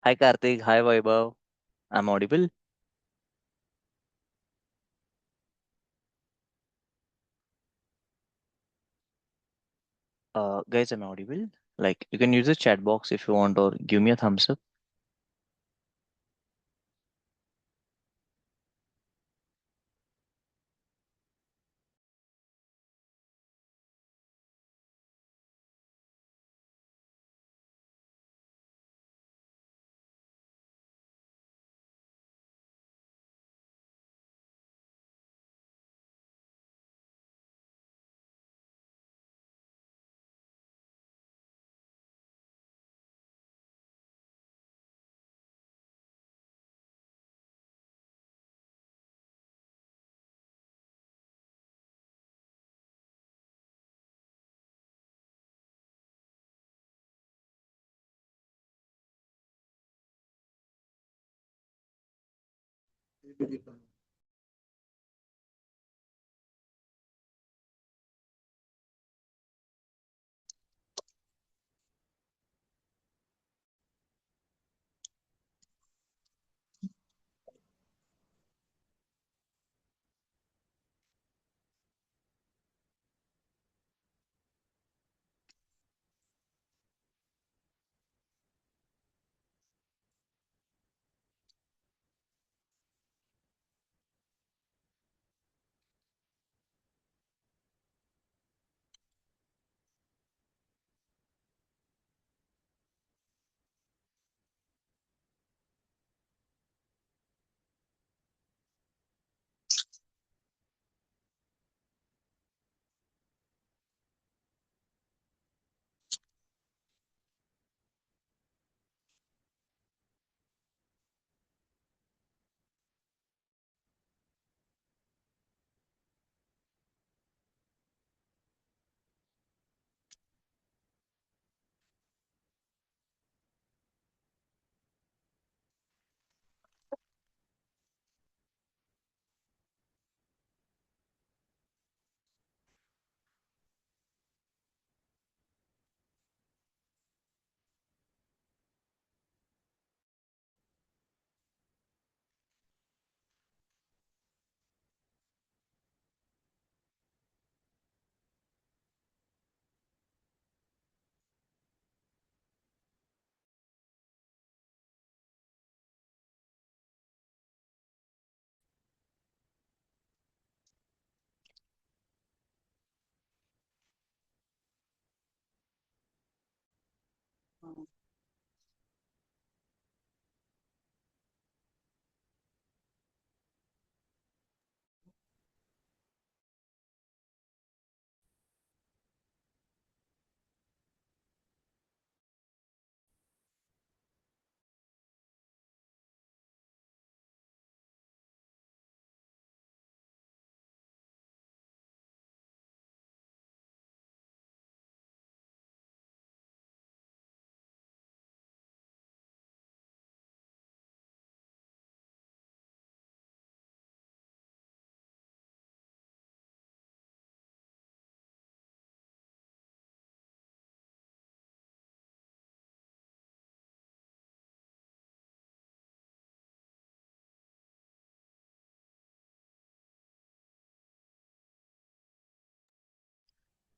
Hi Karthik, hi Vaibhav. I'm audible. Guys, I'm audible. Like you can use the chat box if you want, or give me a thumbs up.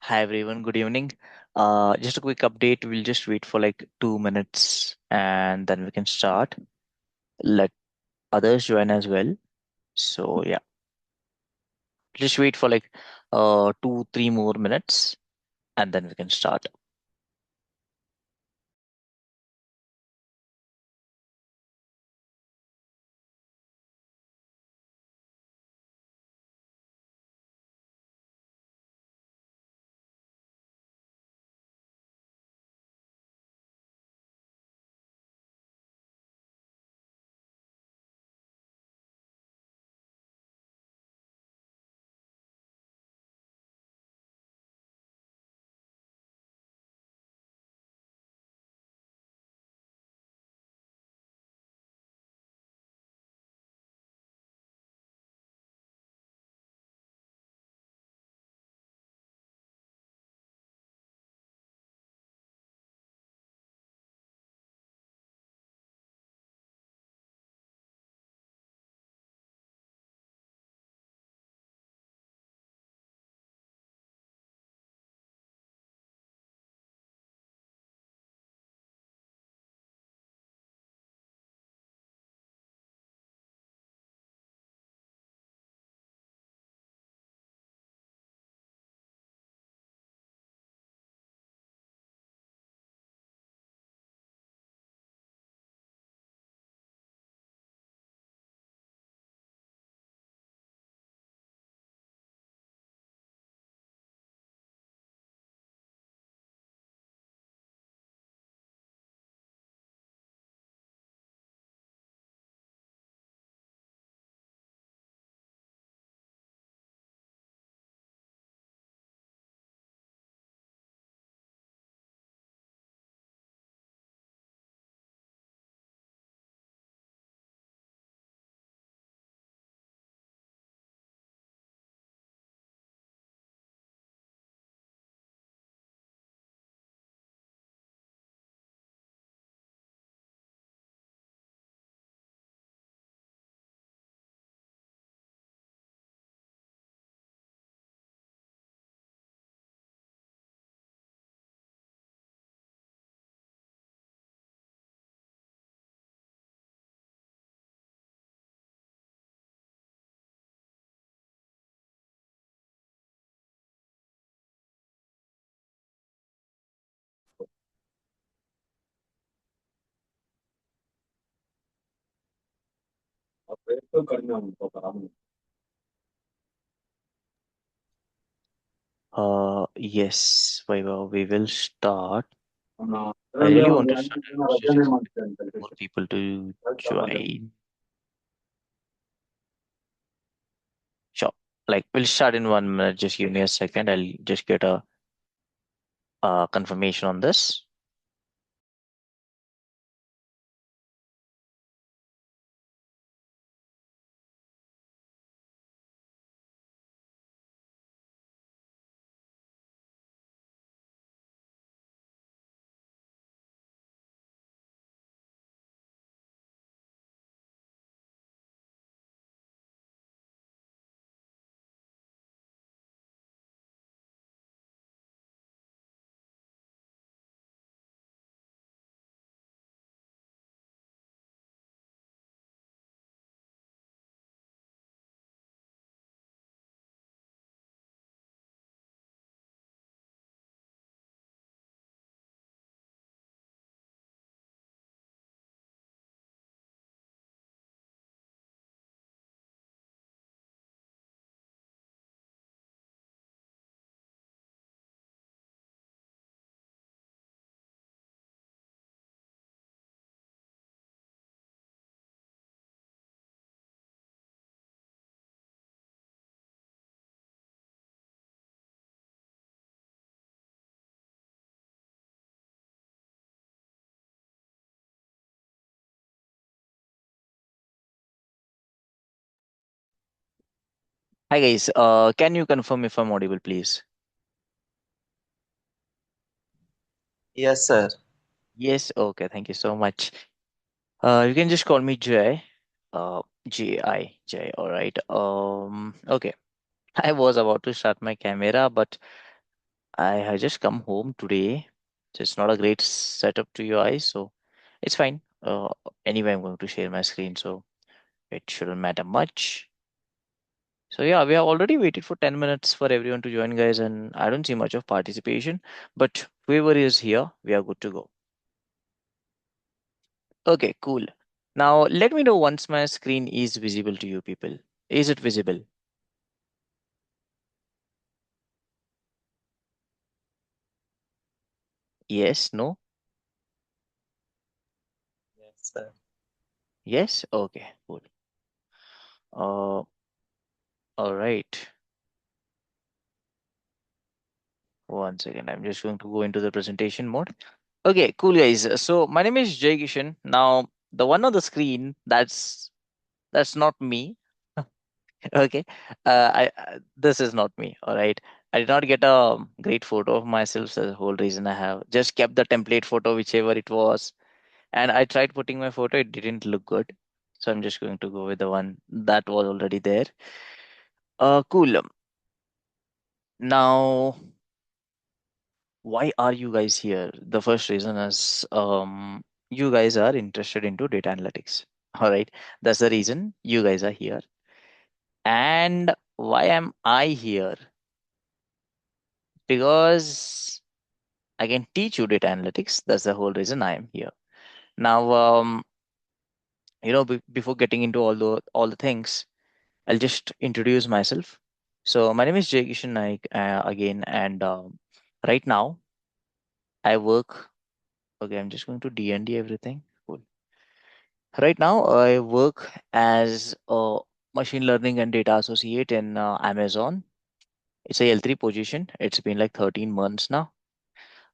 Hi everyone, good evening. Just a quick update. We'll just wait for like 2 minutes and then we can start. Let others join as well. So yeah, just wait for like 2, 3 more minutes and then we can start. Yes, Vaibhav, we will start. I really want to start. I was just expecting more people to join. Sure. Like, we'll start in 1 minute. Just give me a second. I'll just get a confirmation on this. Hi, guys. Can you confirm if I'm audible, please? Yes, sir. Yes. Okay. Thank you so much. You can just call me Jay. Ji, Jay. All right. Okay. I was about to start my camera, but I have just come home today. So it's not a great setup to your eyes, so it's fine. Anyway, I'm going to share my screen, so it shouldn't matter much. So yeah, we have already waited for 10 minutes for everyone to join, guys, and I don't see much of participation. But whoever is here, we are good to go. Okay, cool. Now let me know once my screen is visible to you people. Is it visible? Yes, no? Yes, sir. Yes? Okay, cool. Uh, all right. One second. I'm just going to go into the presentation mode. Okay, cool guys. So my name is Jay Kishan. Now the one on the screen, that's not me. Okay. This is not me. All right. I did not get a great photo of myself. That's the whole reason I have just kept the template photo, whichever it was. And I tried putting my photo, it didn't look good. So I'm just going to go with the one that was already there. Cool. Now, why are you guys here? The first reason is you guys are interested into data analytics. All right. That's the reason you guys are here. And why am I here? Because I can teach you data analytics. That's the whole reason I am here. Now, before getting into all the things, I'll just introduce myself. So my name is Jay Kishan Naik again, and right now I work. Okay, I'm just going to D&D everything. Cool. Right now I work as a machine learning and data associate in Amazon. It's a L3 position. It's been like 13 months now.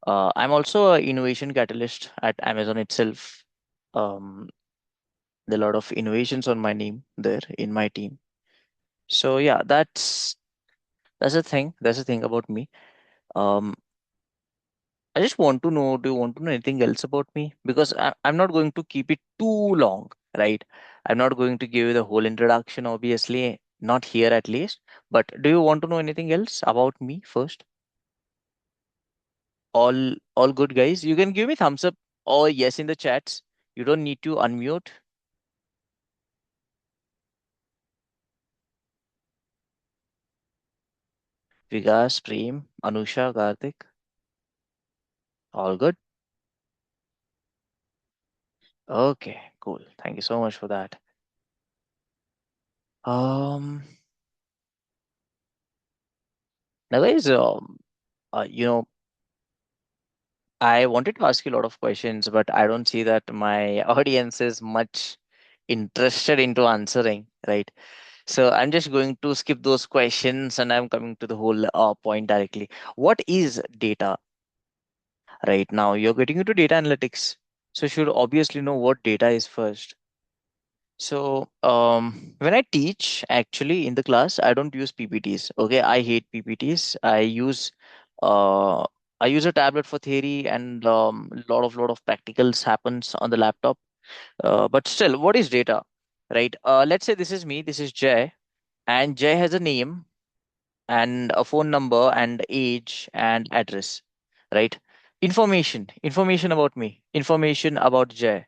I'm also an innovation catalyst at Amazon itself. Um, there are a lot of innovations on my name there in my team. So yeah, that's the thing. That's the thing about me. Um, I just want to know, do you want to know anything else about me? Because I'm not going to keep it too long, right? I'm not going to give you the whole introduction, obviously, not here at least. But do you want to know anything else about me first? All good, guys. You can give me thumbs up or yes in the chats. You don't need to unmute. Vigas, Prem, Anusha, Karthik. All good. Okay, cool. Thank you so much for that. Um, Now, guys, you know, I wanted to ask you a lot of questions, but I don't see that my audience is much interested into answering, right? So I'm just going to skip those questions and I'm coming to the whole point directly. What is data right now? You're getting into data analytics. So you should obviously know what data is first. So when I teach actually in the class, I don't use PPTs. Okay, I hate PPTs. Uh, I use a tablet for theory and lot of practicals happens on the laptop. But still, what is data, right? Let's say this is me. This is Jay, and Jay has a name and a phone number and age and address, right? Information about me, information about Jay.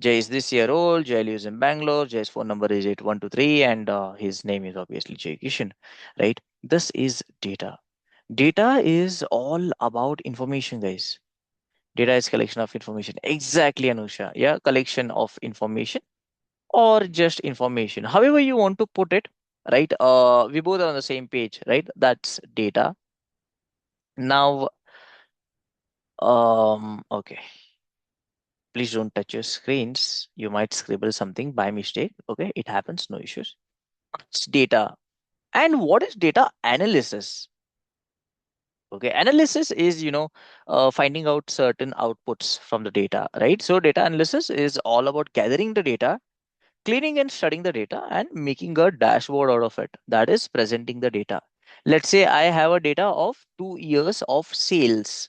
Jay is this year old. Jay lives in Bangalore. Jay's phone number is 8123, and his name is obviously Jay Kishan, right? This is data. Data is all about information, guys. Data is collection of information. Exactly, Anusha. Yeah, collection of information or just information. However you want to put it, right? We both are on the same page, right? That's data. Now, okay. Please don't touch your screens. You might scribble something by mistake. Okay, it happens. No issues. It's data. And what is data analysis? Okay, analysis is, finding out certain outputs from the data, right? So data analysis is all about gathering the data, cleaning and studying the data, and making a dashboard out of it. That is presenting the data. Let's say I have a data of 2 years of sales,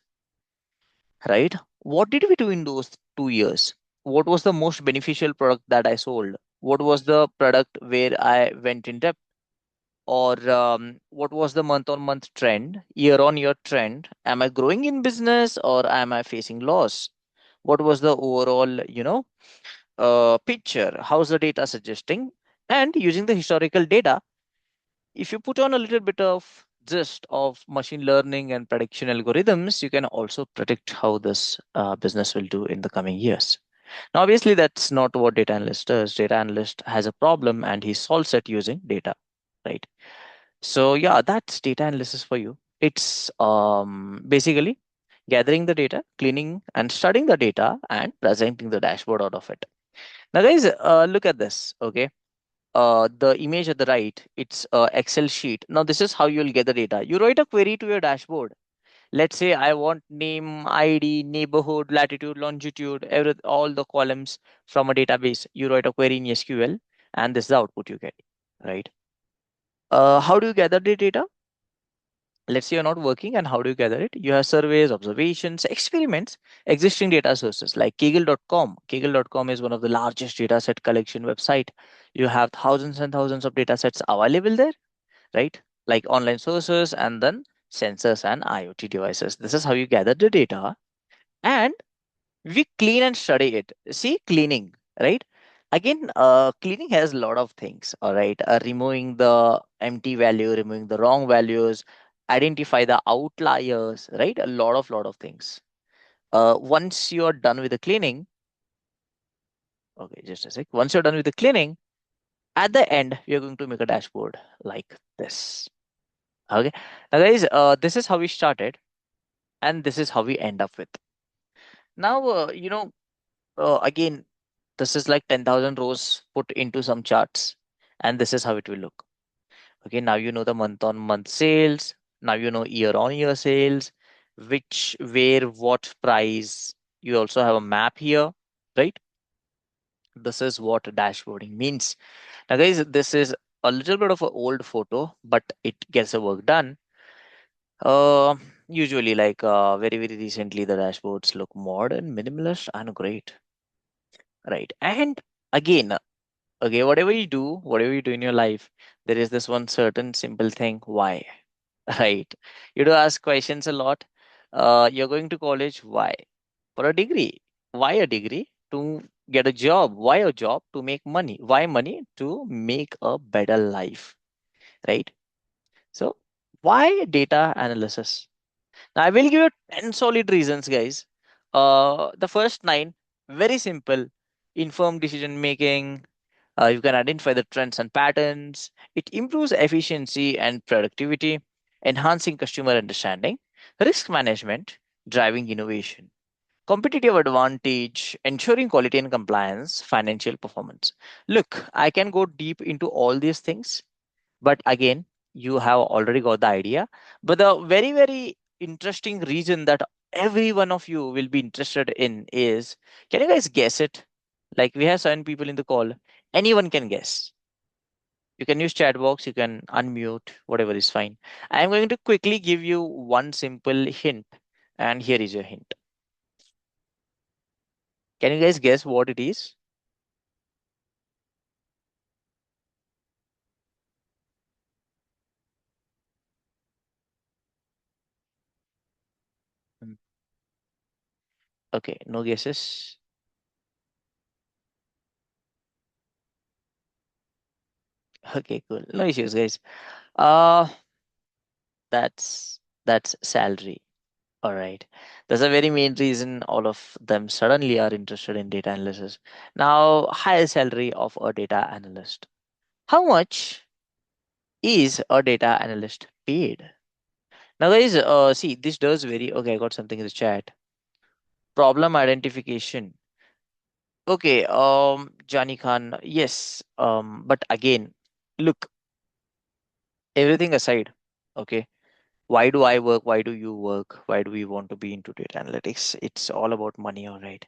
right? What did we do in those 2 years? What was the most beneficial product that I sold? What was the product where I went in depth? Or what was the month on month trend, year on year trend? Am I growing in business or am I facing loss? What was the overall, picture? How's the data suggesting? And using the historical data, if you put on a little bit of gist of machine learning and prediction algorithms, you can also predict how this business will do in the coming years. Now, obviously, that's not what data analyst does. Data analyst has a problem and he solves it using data, right? So yeah, that's data analysis for you. It's basically gathering the data, cleaning and studying the data, and presenting the dashboard out of it. Now, guys, look at this. Okay, the image at the right, it's a Excel sheet. Now, this is how you'll get the data. You write a query to your dashboard. Let's say I want name, ID, neighborhood, latitude, longitude, all the columns from a database. You write a query in SQL, and this is the output you get, right? How do you gather the data? Let's say you're not working, and how do you gather it? You have surveys, observations, experiments, existing data sources like kaggle.com. Kaggle.com is one of the largest data set collection website. You have thousands and thousands of data sets available there, right? Like online sources and then sensors and IoT devices. This is how you gather the data, and we clean and study it. See, cleaning, right? Again, cleaning has a lot of things. All right, removing the empty value, removing the wrong values, identify the outliers, right? A lot of things. Once you're done with the cleaning, okay, just a sec. Once you're done with the cleaning, at the end, you're going to make a dashboard like this. Okay, now guys, this is how we started, and this is how we end up with. Now, again, this is like 10,000 rows put into some charts, and this is how it will look. Okay, now you know the month on month sales. Now you know year on year sales, which, where, what price. You also have a map here, right? This is what dashboarding means. Now, guys, this is a little bit of an old photo, but it gets the work done. Uh, Usually, like very recently, the dashboards look modern, minimalist, and great, right? And again, okay, whatever you do in your life, there is this one certain simple thing. Why? Right? You do ask questions a lot. You're going to college. Why? For a degree. Why a degree? To get a job. Why a job? To make money. Why money? To make a better life. Right? So, why data analysis? Now, I will give you 10 solid reasons, guys. The first nine, very simple: informed decision making, You can identify the trends and patterns. It improves efficiency and productivity, enhancing customer understanding, risk management, driving innovation, competitive advantage, ensuring quality and compliance, financial performance. Look, I can go deep into all these things, but again, you have already got the idea. But the very, very interesting reason that every one of you will be interested in is, can you guys guess it? Like, we have 7 people in the call. Anyone can guess. You can use chat box, you can unmute, whatever is fine. I am going to quickly give you one simple hint, and here is your hint. Can you guys guess what it is? Mm, okay, no guesses. Okay, cool. No issues, guys. Uh that's salary. All right. That's a very main reason all of them suddenly are interested in data analysis. Now, higher salary of a data analyst. How much is a data analyst paid? Now, guys, see, this does vary. Okay, I got something in the chat. Problem identification. Okay, Jani Khan, yes. But again, look, everything aside, okay, why do I work? Why do you work? Why do we want to be into data analytics? It's all about money, all right.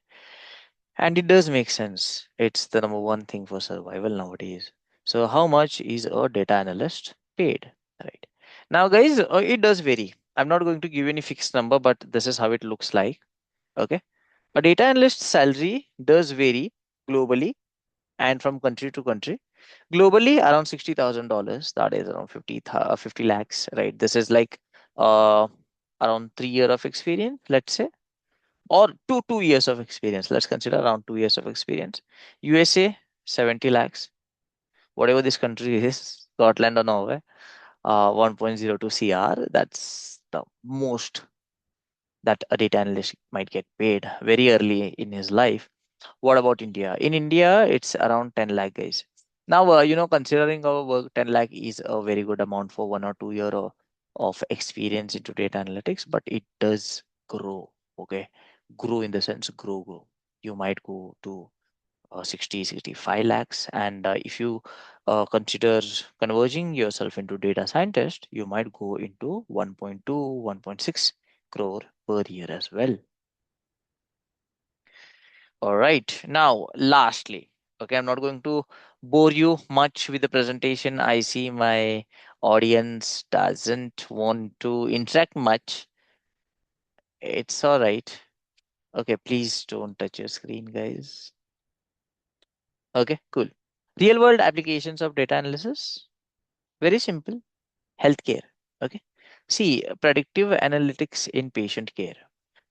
And it does make sense. It's the number one thing for survival nowadays. So, how much is a data analyst paid? Right. Now, guys, it does vary. I'm not going to give you any fixed number, but this is how it looks like. Okay. A data analyst salary does vary globally and from country to country. Globally, around $60,000. That is around 50 lakhs, right? This is like uh, around 3 years of experience, let's say, or 2 years of experience. Let's consider around 2 years of experience. USA, 70 lakhs. Whatever this country is, Scotland or Norway, 1.02 CR. That's the most that a data analyst might get paid very early in his life. What about India? In India, it's around 10 lakh, guys. Now, considering our work, 10 lakh is a very good amount for 1 or 2 year of experience into data analytics, but it does grow. Okay. Grow in the sense, grow. You might go to 60, 65 lakhs. And if you consider converging yourself into data scientist, you might go into 1.2, 1.6 crore per year as well. All right. Now, lastly, okay, I'm not going to bore you much with the presentation. I see my audience doesn't want to interact much. It's all right. Okay, please don't touch your screen, guys. Okay, cool. Real world applications of data analysis. Very simple. Healthcare. Okay. See, predictive analytics in patient care.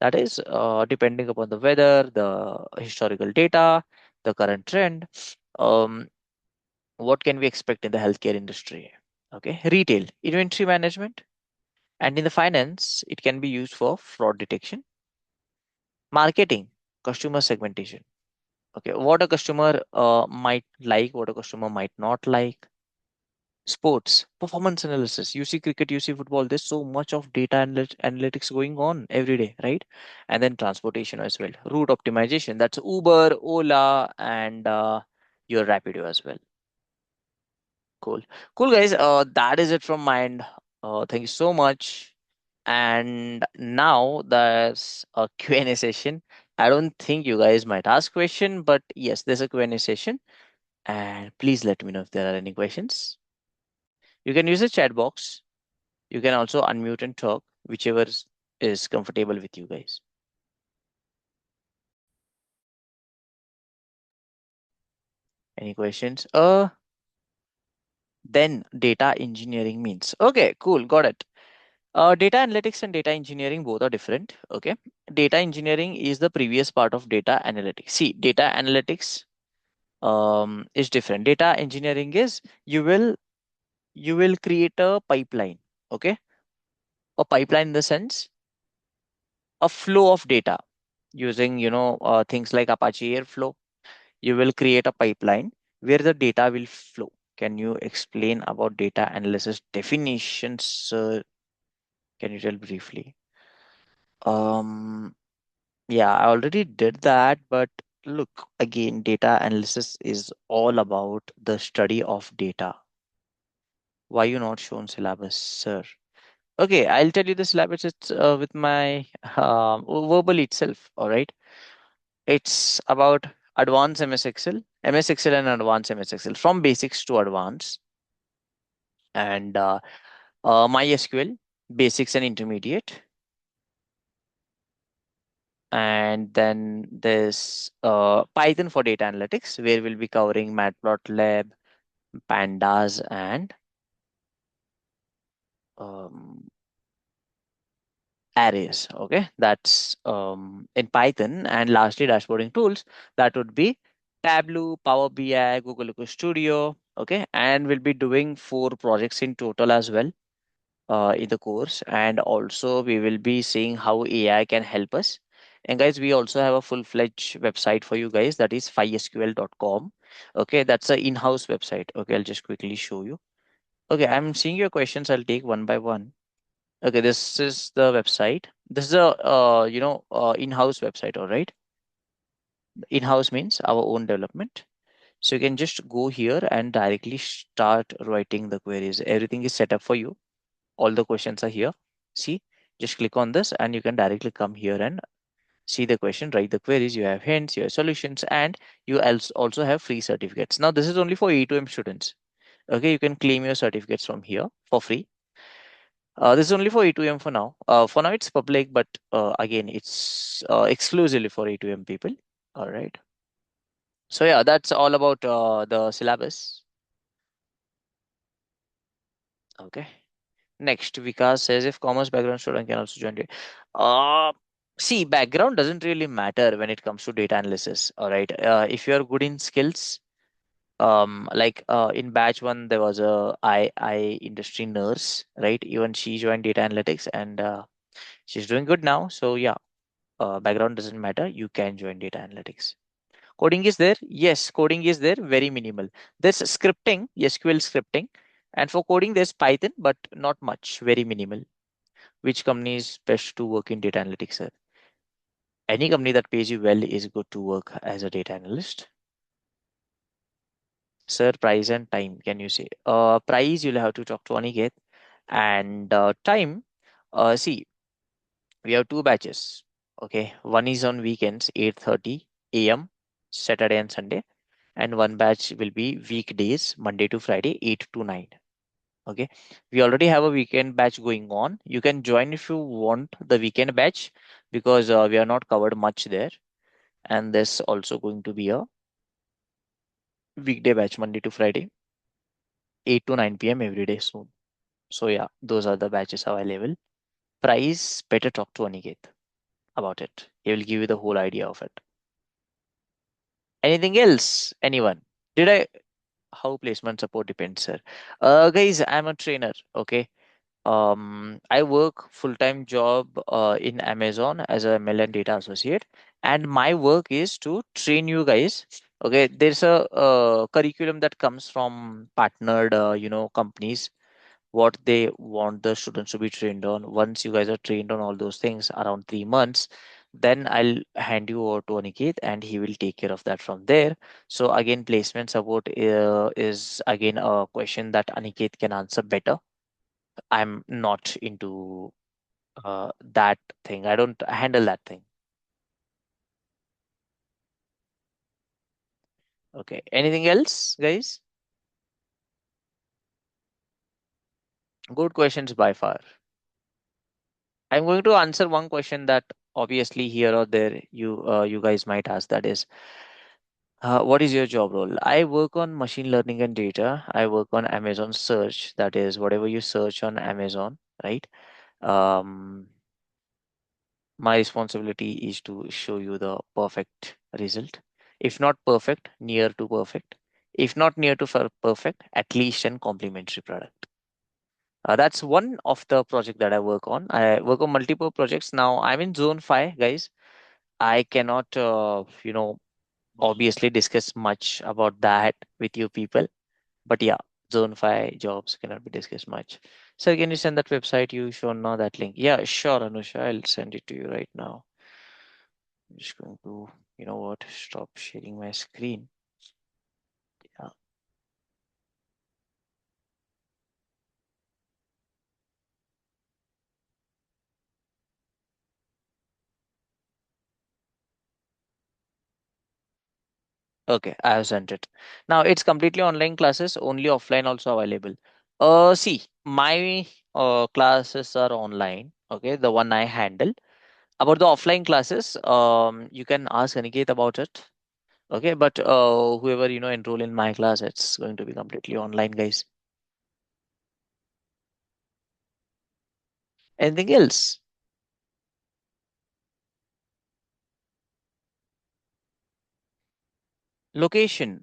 That is depending upon the weather, the historical data, the current trend. Um, what can we expect in the healthcare industry? Okay. Retail, inventory management, and in the finance, it can be used for fraud detection. Marketing, customer segmentation. Okay. What a customer might like, what a customer might not like. Sports, performance analysis. You see cricket, you see football. There's so much of data analytics going on every day, right? And then transportation as well. Route optimization. That's Uber, Ola, and your Rapido as well. Cool. Cool, guys. That is it from my end. Thank you so much. And now there's a Q&A session. I don't think you guys might ask question, but yes, there's a Q&A session. And please let me know if there are any questions. You can use the chat box. You can also unmute and talk, whichever is comfortable with you guys. Any questions? Then data engineering means. Okay, cool, got it. Data analytics and data engineering both are different. Okay, data engineering is the previous part of data analytics. See, data analytics is different. Data engineering is you will create a pipeline. Okay, a pipeline in the sense a flow of data using things like Apache Airflow. You will create a pipeline where the data will flow. Can you explain about data analysis definitions? Can you tell briefly? Um, yeah, I already did that, but look, again, data analysis is all about the study of data. Why you not shown syllabus, sir? Okay, I'll tell you the syllabus. It's with my verbal itself. All right, it's about advanced MS Excel, MS Excel, and advanced MS Excel from basics to advanced, and MySQL, basics and intermediate, and then there's Python for data analytics, where we'll be covering Matplotlib, Pandas, and um, arrays. Okay, that's in Python. And lastly, dashboarding tools, that would be Tableau, Power BI, Google Looker Studio. Okay, and we'll be doing 4 projects in total as well in the course. And also we will be seeing how AI can help us. And guys, we also have a full-fledged website for you guys, that is 5sql.com. Okay, that's a in-house website. Okay, I'll just quickly show you. Okay, I'm seeing your questions. I'll take one by one. Okay, this is the website. This is a in-house website. All right, in-house means our own development. So you can just go here and directly start writing the queries. Everything is set up for you. All the questions are here. See, just click on this and you can directly come here and see the question, write the queries. You have hints, you have solutions, and you also have free certificates. Now this is only for A2M students. Okay, you can claim your certificates from here for free. This is only for A2M for now. For now, it's public, but again, it's exclusively for A2M people. All right. So yeah, that's all about the syllabus. Okay. Next, Vikas says if commerce background student can also join it. Uh, See, background doesn't really matter when it comes to data analysis. All right. If you're good in skills, like in batch one, there was a I industry nurse, right? Even she joined data analytics, and she's doing good now. So yeah, background doesn't matter. You can join data analytics. Coding is there. Yes, coding is there. Very minimal. There's scripting, SQL scripting, and for coding there's Python, but not much. Very minimal. Which company is best to work in data analytics, sir? Any company that pays you well is good to work as a data analyst. Sir, price and time, can you say? Price, you'll have to talk to Aniket. And time, see, we have 2 batches. Okay, one is on weekends, 8:30 a.m., Saturday and Sunday. And one batch will be weekdays, Monday to Friday, 8 to 9. Okay, we already have a weekend batch going on. You can join if you want the weekend batch, because we are not covered much there. And there's also going to be a weekday batch, Monday to Friday, 8 to 9 p.m. every day soon. So yeah, those are the batches available. Price, better talk to Aniket about it. He will give you the whole idea of it. Anything else? Anyone? Did I? How placement support depends, sir? Guys, I'm a trainer. Okay, I work full-time job in Amazon as a ML and data associate, and my work is to train you guys. Okay, there's a curriculum that comes from partnered companies, what they want the students to be trained on. Once you guys are trained on all those things around 3 months, then I'll hand you over to Aniket and he will take care of that from there. So again, placement support is again a question that Aniket can answer better. I'm not into that thing. I don't handle that thing. Okay. Anything else, guys? Good questions by far. I'm going to answer one question that obviously here or there you guys might ask, that is, what is your job role? I work on machine learning and data. I work on Amazon search. That is, whatever you search on Amazon, right? Um, my responsibility is to show you the perfect result. If not perfect, near to perfect. If not near to perfect, at least an complementary product. That's one of the project that I work on. I work on multiple projects now. I'm in zone 5, guys. I cannot, obviously discuss much about that with you people. But yeah, zone 5 jobs cannot be discussed much. So can you send that website you shown now, that link? Yeah, sure, Anusha. I'll send it to you right now. I'm just going to, you know what, stop sharing my screen. Yeah. Okay, I have sent it. Now it's completely online classes, only offline also available. See, my classes are online. Okay, the one I handle. About the offline classes, you can ask Aniket about it. Okay, but whoever enroll in my class, it's going to be completely online, guys. Anything else? Location.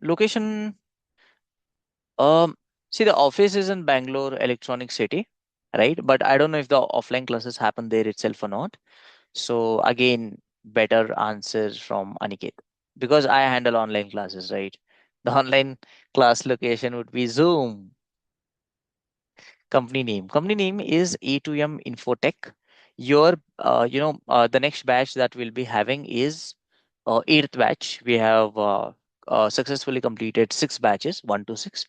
Um, See, the office is in Bangalore, Electronic City, right? But I don't know if the offline classes happen there itself or not. So again, better answer from Aniket, because I handle online classes, right? The online class location would be Zoom. Company name is A2M Infotech. Your the next batch that we'll be having is eighth batch. We have successfully completed six batches, 1 to 6,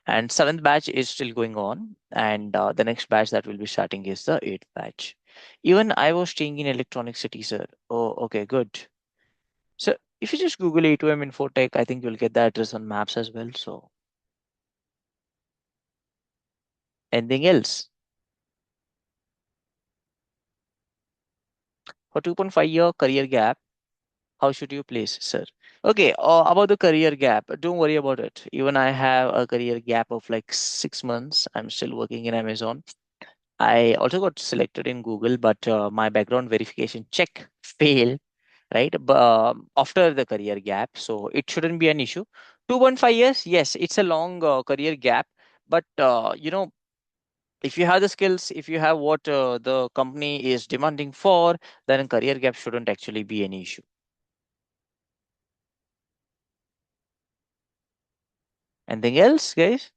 and seventh batch is still going on. And the next batch that will be starting is the eighth batch. Even I was staying in Electronic City, sir. Oh, okay, good. So if you just Google A2M Infotech, I think you'll get the address on maps as well. So anything else for 2.5 year career gap? How should you place, sir? Okay, about the career gap, don't worry about it. Even I have a career gap of like 6 months. I'm still working in Amazon. I also got selected in Google, but my background verification check failed, right? But after the career gap, so it shouldn't be an issue. 2.5 years, yes, it's a long career gap, but if you have the skills, if you have what the company is demanding for, then a career gap shouldn't actually be an issue. Anything else, guys?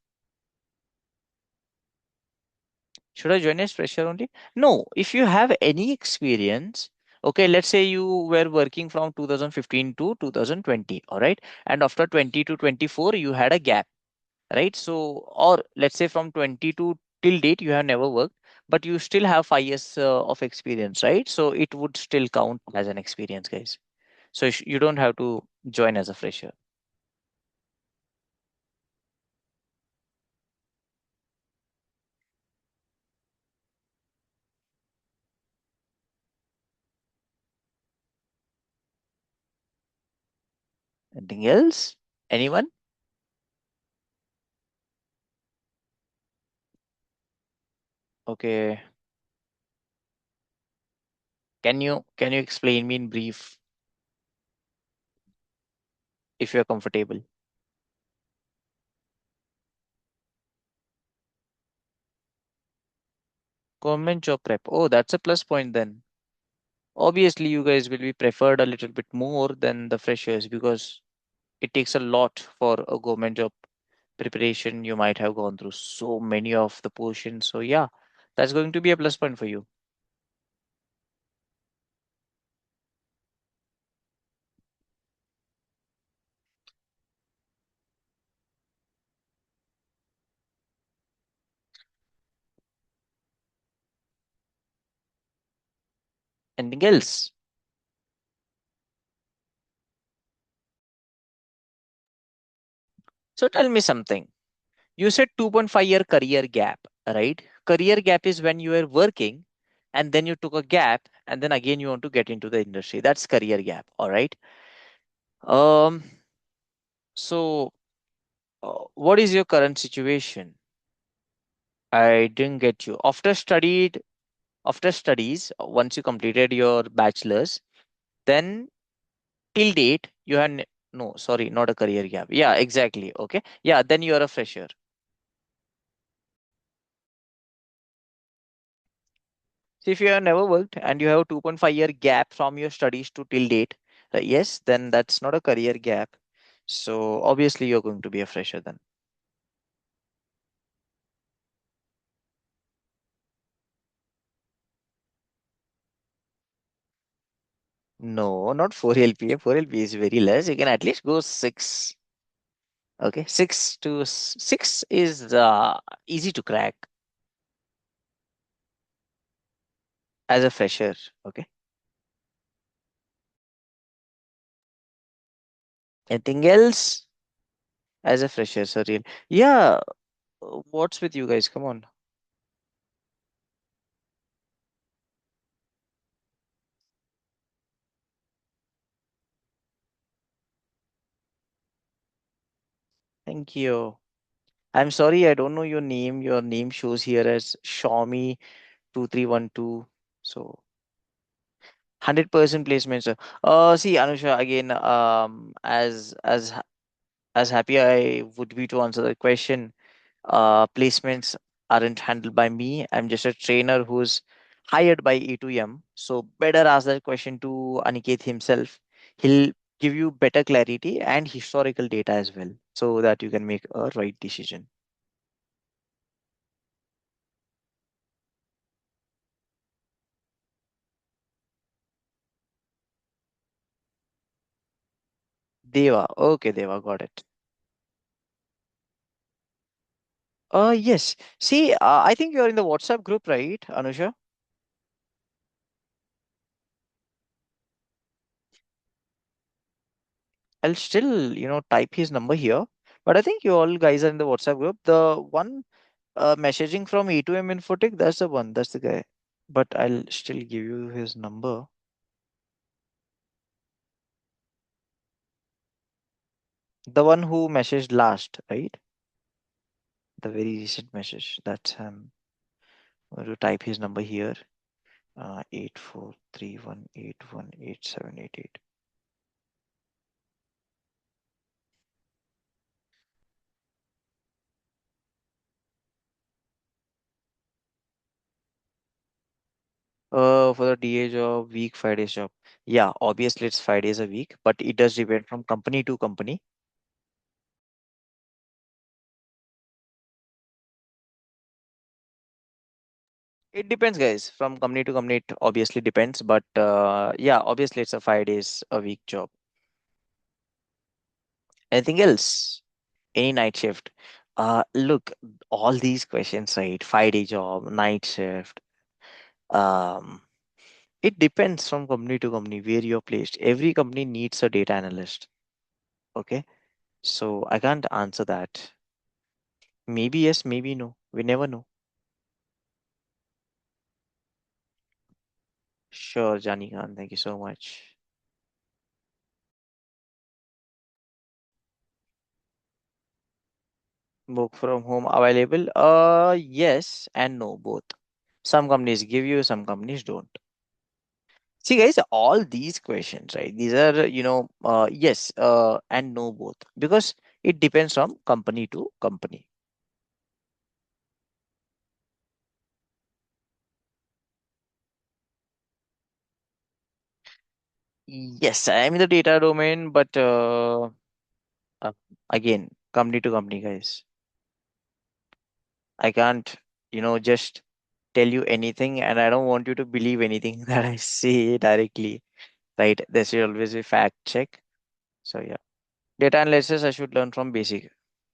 Should I join as fresher only? No, if you have any experience, okay, let's say you were working from 2015 to 2020, all right, and after 20 to 24, you had a gap, right? So, or let's say from 22 till date, you have never worked, but you still have 5 years of experience, right? So, it would still count as an experience, guys. So, you don't have to join as a fresher. Anything else? Anyone? Okay. Can you explain me in brief if you're comfortable? Government job prep. Oh, that's a plus point then. Obviously, you guys will be preferred a little bit more than the freshers because it takes a lot for a government job preparation. You might have gone through so many of the portions. So, yeah, that's going to be a plus point for you. Anything else? So, tell me something. You said 2.5 year career gap, right? Career gap is when you are working and then you took a gap and then again you want to get into the industry. That's career gap. All right. Um, so what is your current situation? I didn't get you. After studies, once you completed your bachelor's, then till date you had no, sorry, not a career gap. Yeah, exactly. Okay. Yeah, then you are a fresher. So if you have never worked and you have a 2.5 year gap from your studies to till date, yes, then that's not a career gap. So obviously you're going to be a fresher then. No, not 4 LPA. 4 LPA is very less. You can at least go 6. Okay, 6 is easy to crack as a fresher. Okay. Anything else as a fresher, Sorry. Yeah. What's with you guys? Come on. Thank you. I'm sorry, I don't know your name. Your name shows here as Xiaomi 2312. So 100% placement, sir. See, Anusha, again, as happy I would be to answer the question, placements aren't handled by me. I'm just a trainer who's hired by A2M. So better ask that question to Aniket himself. He'll give you better clarity and historical data as well, so that you can make a right decision. Deva. Okay, Deva, got it. Yes. See, I think you're in the WhatsApp group, right, Anusha? I'll still, type his number here. But I think you all guys are in the WhatsApp group. The one messaging from A2M Infotech, that's the one. That's the guy. But I'll still give you his number. The one who messaged last, right? The very recent message. That's him. I'm going to type his number here. 8431818788. For the DA job, week, 5 days job. Yeah, obviously it's 5 days a week, but it does depend from company to company. It depends, guys. From company to company, it obviously depends. But yeah, obviously it's a 5 days a week job. Anything else? Any night shift? Look, all these questions, right? 5 day job, night shift. Um, it depends from company to company where you're placed. Every company needs a data analyst. Okay, so I can't answer that. Maybe yes, maybe no. We never know. Sure, Jani Khan. Thank you so much. Work from home available? Yes and no, both. Some companies give you, some companies don't. See, guys, all these questions, right? These are, yes, and no, both, because it depends from company to company. Yes, I'm in the data domain, but uh, again, company to company, guys. I can't, just tell you anything, and I don't want you to believe anything that I say directly, right? There should always be fact check. So yeah. Data analysis I should learn from basic.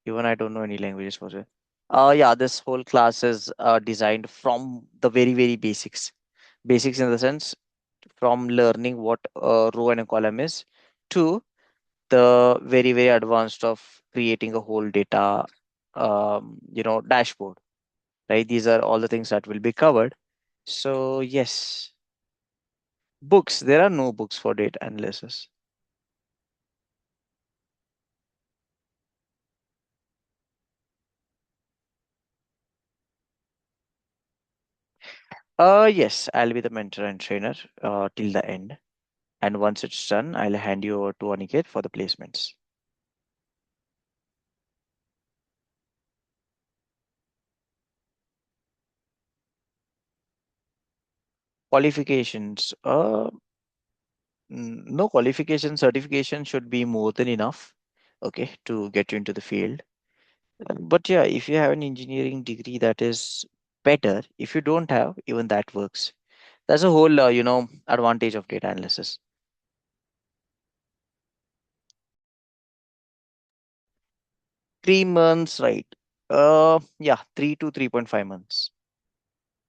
Even I don't know any languages for it. Yeah, this whole class is designed from the very, very basics. Basics in the sense from learning what a row and a column is to the very, very advanced of creating a whole data, dashboard. Right? These are all the things that will be covered. So yes, books. There are no books for data analysis. Yes, I'll be the mentor and trainer till the end. And once it's done, I'll hand you over to Aniket for the placements. Qualifications. No qualification certification should be more than enough. okay, to get you into the field. But yeah, if you have an engineering degree, that is better. If you don't have, even that works. That's a whole, advantage of data analysis. 3 months, right? Yeah, 3 to 3.5 months.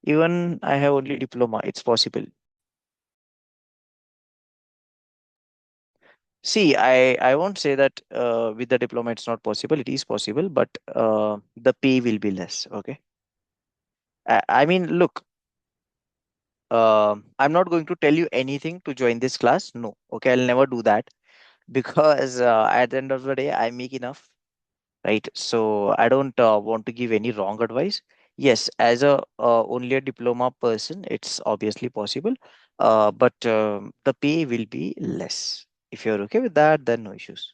Even I have only diploma, it's possible. See, I won't say that with the diploma it's not possible. It is possible, but the pay will be less. Okay. I mean, look, I'm not going to tell you anything to join this class. No. Okay, I'll never do that because at the end of the day, I make enough, right? So I don't want to give any wrong advice. Yes, as a only a diploma person, it's obviously possible, but the pay will be less. If you're okay with that, then no issues.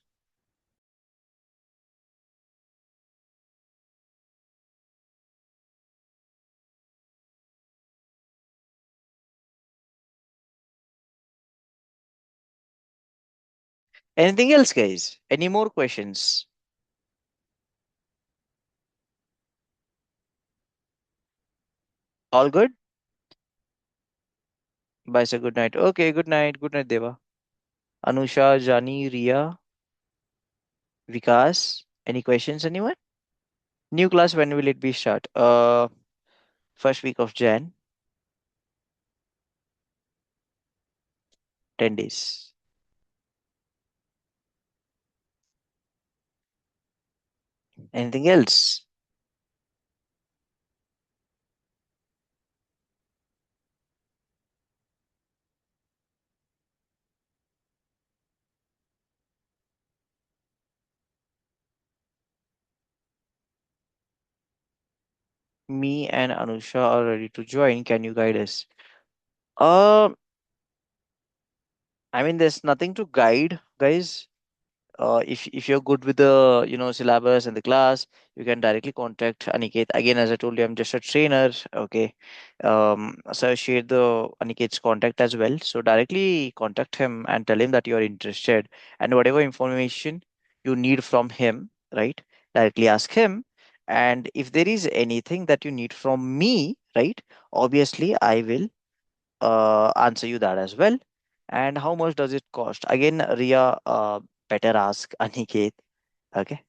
Anything else, guys? Any more questions? All good? Bye, sir. Good night. Okay, good night. Good night, Deva. Anusha, Jani, Ria, Vikas. Any questions, anyone? New class, when will it be start? First week of Jan, 10 days. Anything else? Me and Anusha are ready to join. Can you guide us? Uh, I mean, there's nothing to guide, guys. If you're good with the syllabus and the class, you can directly contact Aniket. Again, as I told you, I'm just a trainer. Okay, so I share the Aniket's contact as well. So directly contact him and tell him that you are interested, and whatever information you need from him, right? Directly ask him. And if there is anything that you need from me, right? Obviously, I will answer you that as well. And how much does it cost? Again, Ria, better ask Aniket. Okay.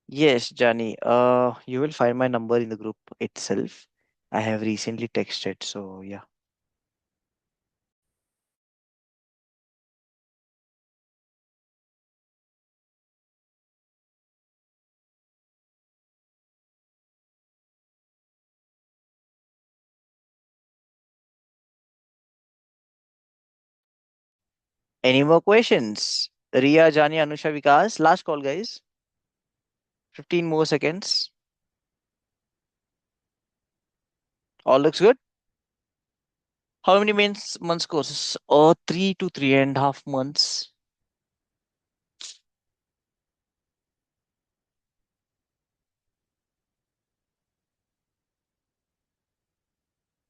Yes, Jani. You will find my number in the group itself. I have recently texted, so yeah. Any more questions? Ria, Jani, Anusha, Vikas. Last call, guys. 15 more seconds. All looks good. How many months courses? 3 to 3.5 months.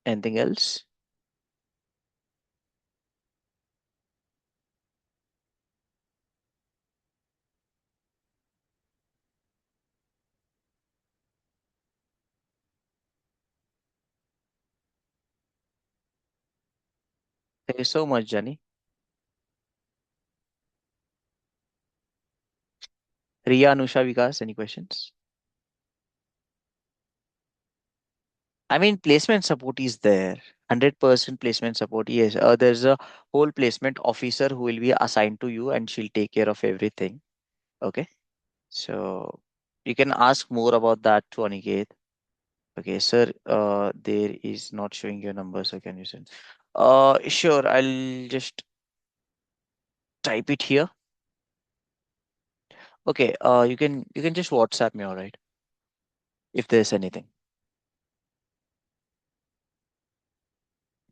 Anything else? Thank you so much, Jani. Ria, Anusha, Vikas. Any questions? I mean, placement support is there. 100% placement support. Yes. There's a whole placement officer who will be assigned to you and she'll take care of everything. Okay. So you can ask more about that to Aniket. Okay, sir. There is not showing your number, so can you send? Sure. I'll just type it here. Okay. You can just WhatsApp me, all right? If there's anything.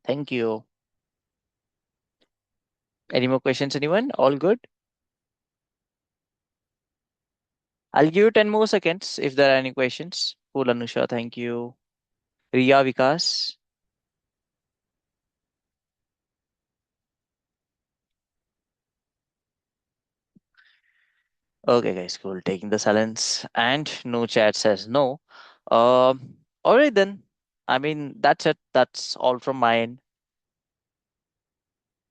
Thank you. Any more questions, anyone? All good? I'll give you 10 more seconds if there are any questions. Cool, Anusha. Thank you. Riya, Vikas. Okay, guys, cool. Taking the silence, and no chat says no. All right then. I mean, that's it. That's all from my end.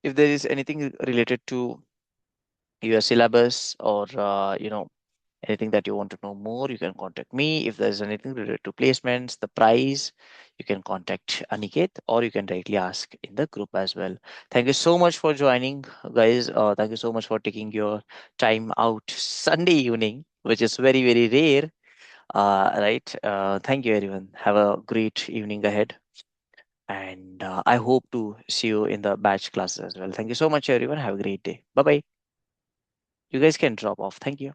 If there is anything related to your syllabus or anything that you want to know more, you can contact me. If there's anything related to placements, the price, you can contact Aniket or you can directly ask in the group as well. Thank you so much for joining, guys. Thank you so much for taking your time out Sunday evening, which is very, very rare. Right. Thank you, everyone. Have a great evening ahead. And I hope to see you in the batch classes as well. Thank you so much, everyone. Have a great day. Bye bye. You guys can drop off. Thank you.